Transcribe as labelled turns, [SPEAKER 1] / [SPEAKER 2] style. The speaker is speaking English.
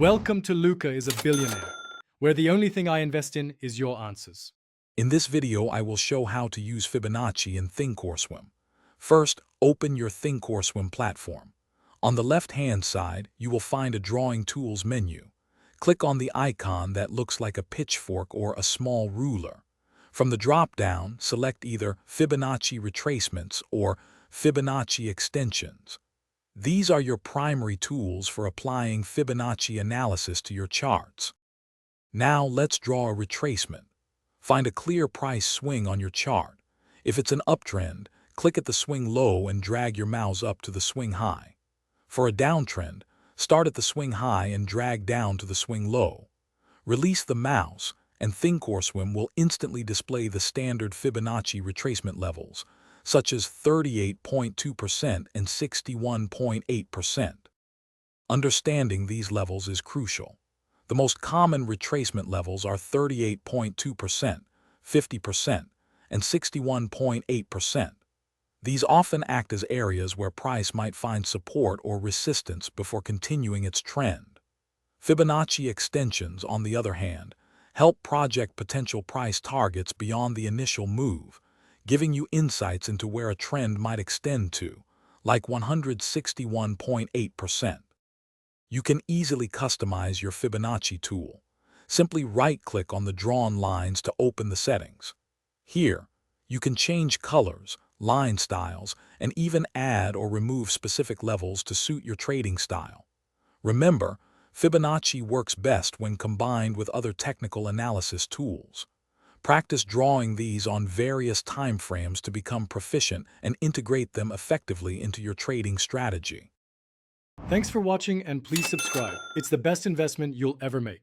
[SPEAKER 1] Welcome to Luca is a Billionaire, where the only thing I invest in is your answers.
[SPEAKER 2] In this video, I will show how to use Fibonacci in Thinkorswim. First, open your Thinkorswim platform. On the left-hand side, you will find a Drawing Tools menu. Click on the icon that looks like a pitchfork or a small ruler. From the drop-down, select either Fibonacci retracements or Fibonacci extensions. These are your primary tools for applying Fibonacci analysis to your charts. Now let's draw a retracement. Find a clear price swing on your chart. If it's an uptrend, click at the swing low and drag your mouse up to the swing high. For a downtrend, start at the swing high and drag down to the swing low. Release the mouse, and Thinkorswim will instantly display the standard Fibonacci retracement levels, such as 38.2% and 61.8%. Understanding these levels is crucial. The most common retracement levels are 38.2%, 50%, and 61.8%. These often act as areas where price might find support or resistance before continuing its trend. Fibonacci extensions, on the other hand, help project potential price targets beyond the initial move, giving you insights into where a trend might extend to, like 161.8%. You can easily customize your Fibonacci tool. Simply right-click on the drawn lines to open the settings. Here, you can change colors, line styles, and even add or remove specific levels to suit your trading style. Remember, Fibonacci works best when combined with other technical analysis tools. Practice drawing these on various time frames to become proficient and integrate them effectively into your trading strategy.
[SPEAKER 1] Thanks for watching and please subscribe. It's the best investment you'll ever make.